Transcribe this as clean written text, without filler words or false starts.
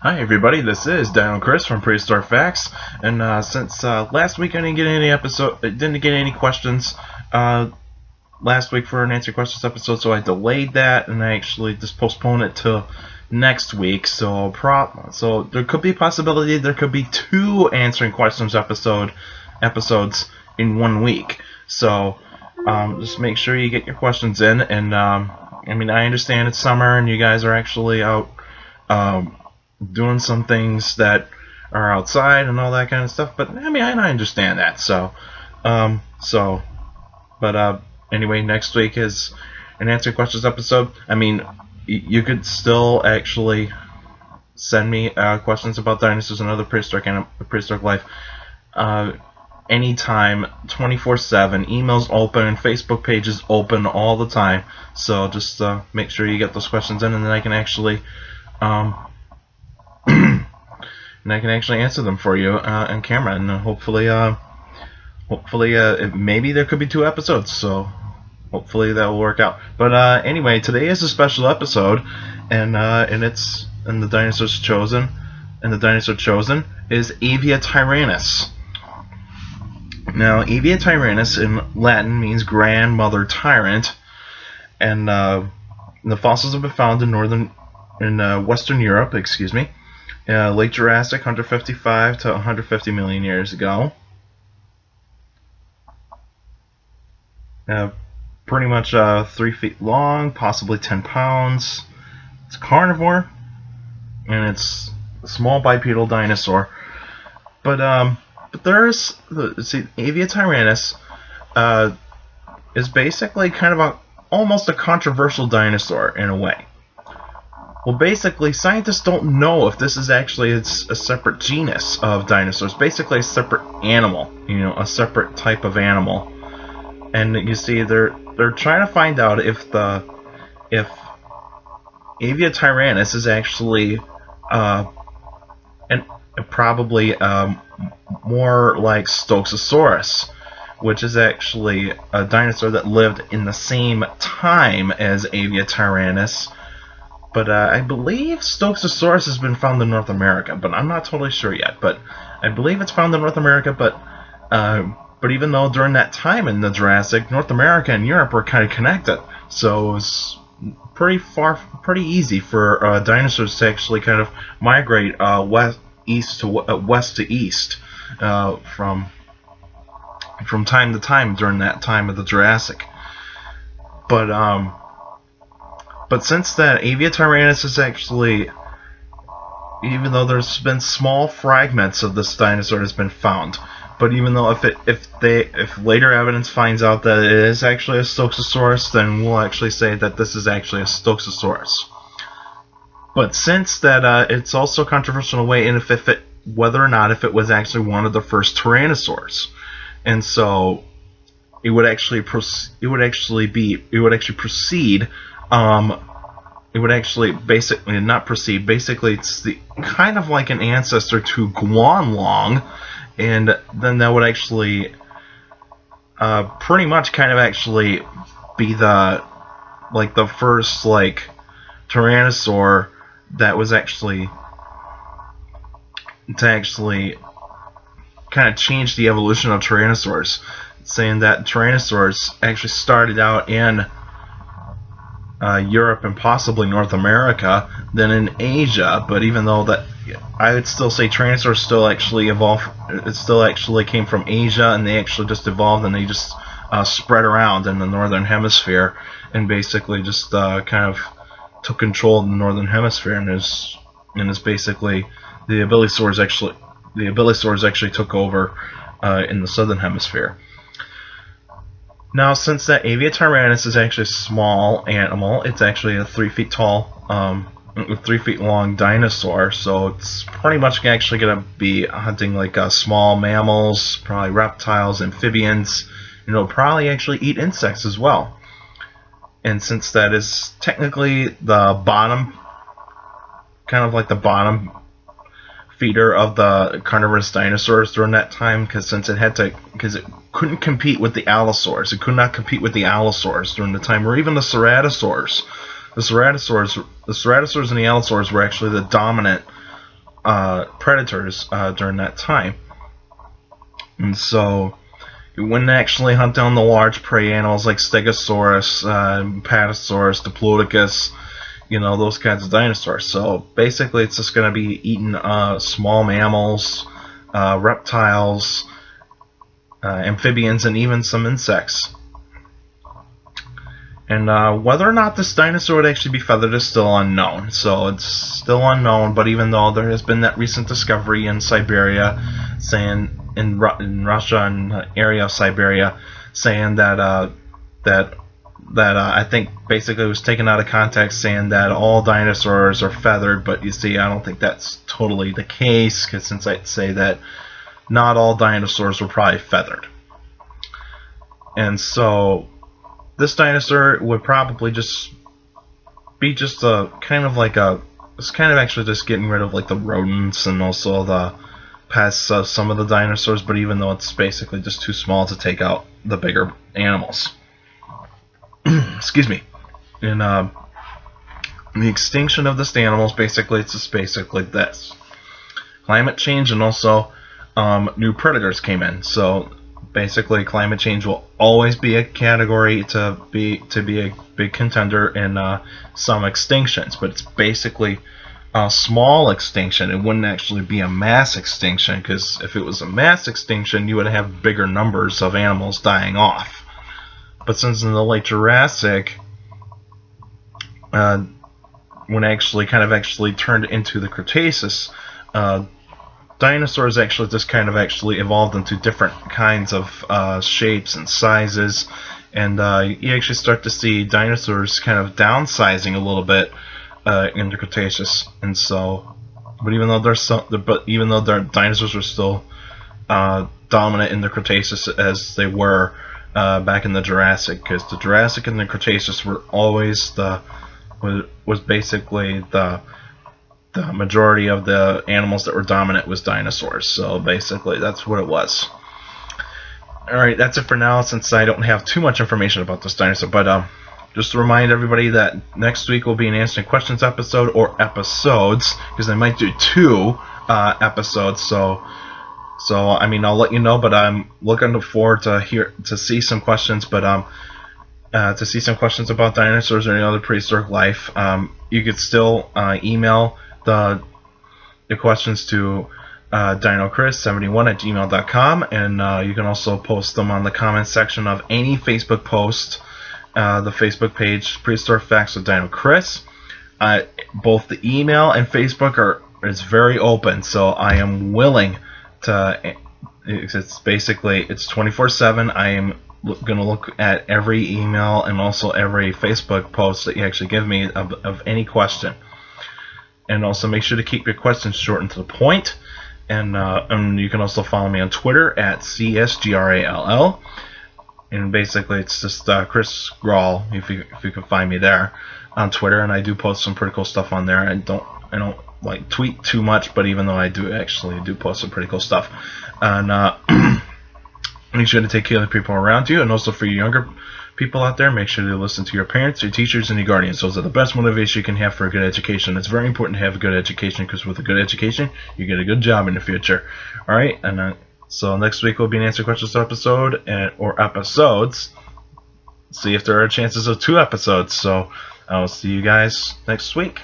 Hi everybody, this is Dino Chris from Prehistoric Facts, and since last week I didn't get any questions last week for an answer questions episode, so I delayed that and I actually just postponed it to next week. So there could be a possibility there could be two answering questions episodes in 1 week. So just make sure you get your questions in, and I mean, I understand it's summer and you guys are actually out doing some things that are outside and all that kind of stuff, but I mean, I understand that. Anyway, next week is an answer questions episode. I mean, you could still actually send me questions about dinosaurs and other prehistoric life anytime, 24/7. Emails open, Facebook pages open all the time. So just make sure you get those questions in, and then I can actually answer them for you on camera, and hopefully maybe there could be two episodes, so hopefully that will work out. But anyway, today is a special episode, and the dinosaur chosen is Aviatyrannus. Now, Aviatyrannus in Latin means grandmother tyrant, and the fossils have been found in Western Europe, late Jurassic, 155 to 150 million years ago. Pretty much 3 feet long, possibly 10 pounds. It's a carnivore, and it's a small bipedal dinosaur. But Aviatyrannus is basically kind of almost a controversial dinosaur in a way. Well, basically, scientists don't know if this is actually a separate genus of dinosaurs. Basically, a separate animal, a separate type of animal. And you see, they're trying to find out if Aviatyrannus is actually probably more like Stogosaurus, which is actually a dinosaur that lived in the same time as Aviatyrannus. But I believe Stogosaurus has been found in North America, but I'm not totally sure yet. But I believe it's found in North America. But even though during that time in the Jurassic, North America and Europe were kind of connected, so it was pretty easy for dinosaurs to actually kind of migrate west to east from time to time during that time of the Jurassic. But since that, Aviatyrannus is actually, even though there's been small fragments of this dinosaur has been found, but even though if later evidence finds out that it is actually a Stogosaurus, then we'll actually say that this is actually a Stogosaurus. But since that, it's also controversial in a way, and whether or not if it was actually one of the first tyrannosaurs, and so it would actually proceed. Basically, it's the kind of like an ancestor to Guanlong, and then that would actually pretty much kind of actually be the first tyrannosaur that was actually kind of change the evolution of tyrannosaurs, saying that tyrannosaurs actually started out in Europe and possibly North America, then in Asia. But even though that, I would still say tyrannosaurs still actually evolved. It still actually came from Asia, and they actually just evolved, and they just spread around in the northern hemisphere, and basically just kind of took control of the northern hemisphere, and is basically the Aviatyrannus actually took over in the southern hemisphere. Now, since that Aviatyrannus is actually a small animal, it's actually a 3 feet tall, 3 feet long dinosaur, so it's pretty much actually going to be hunting small mammals, probably reptiles, amphibians, probably actually eat insects as well. And since that is technically the bottom, kind of like the bottom feeder of the carnivorous dinosaurs during that time, because it couldn't compete with the allosaurs. It could not compete with the allosaurs during the time, or even the ceratosaurs. The ceratosaurs and the allosaurs were actually the dominant predators during that time. And so you wouldn't actually hunt down the large prey animals like Stegosaurus, Apatosaurus, Diplodocus, those kinds of dinosaurs. So basically it's just going to be eating small mammals, reptiles, amphibians, and even some insects. And whether or not this dinosaur would actually be feathered is still unknown. So it's still unknown, but even though there has been that recent discovery in Siberia, saying in Russia and area of Siberia, saying that I think basically it was taken out of context, saying that all dinosaurs are feathered. But you see, I don't think that's totally the case, because since I'd say that not all dinosaurs were probably feathered. And so this dinosaur would probably just be just a kind of like a, it's kind of actually just getting rid of like the rodents and also the pests of some of the dinosaurs, but even though it's basically just too small to take out the bigger animals. Excuse me. In the extinction of these animals, basically it's just basically this: climate change, and also new predators came in. So basically climate change will always be a category to be a big contender in some extinctions, but it's basically a small extinction. It wouldn't actually be a mass extinction, because if it was a mass extinction you would have bigger numbers of animals dying off. But since in the late Jurassic, when actually turned into the Cretaceous, dinosaurs actually just kind of evolved into different kinds of shapes and sizes, and you actually start to see dinosaurs kind of downsizing a little bit in the Cretaceous. And so, but even though dinosaurs are still dominant in the Cretaceous as they were back in the Jurassic, because the Jurassic and the Cretaceous were always was basically the majority of the animals that were dominant was dinosaurs. So basically that's what it was. Alright, that's it for now, since I don't have too much information about this dinosaur. But just to remind everybody that next week will be an answering questions episode, or episodes, because I might do 2 episodes. So I mean, I'll let you know, but I'm looking forward to see some questions. But to see some questions about dinosaurs or any other prehistoric life, you could still email the questions to dinocris71@gmail.com, and you can also post them on the comment section of any Facebook post. The Facebook page, Prehistoric Facts with Dino Chris. Both the email and Facebook is very open, so I am willing to. It's basically 24/7. I am going to look at every email and also every Facebook post that you actually give me of any question. And also make sure to keep your questions short and to the point. And you can also follow me on Twitter at CSGRALL. And basically it's just Chris Grawl, if you can find me there on Twitter. And I do post some pretty cool stuff on there. I don't like tweet too much, but even though I do post some pretty cool stuff. And make sure to take care of the people around you. And also for you younger people out there, make sure to listen to your parents, your teachers, and your guardians. Those are the best motivation you can have for a good education. It's very important to have a good education, because with a good education you get a good job in the future. Alright, and so next week will be an answer questions episode, or episodes. See if there are chances of 2 episodes. So I'll see you guys next week.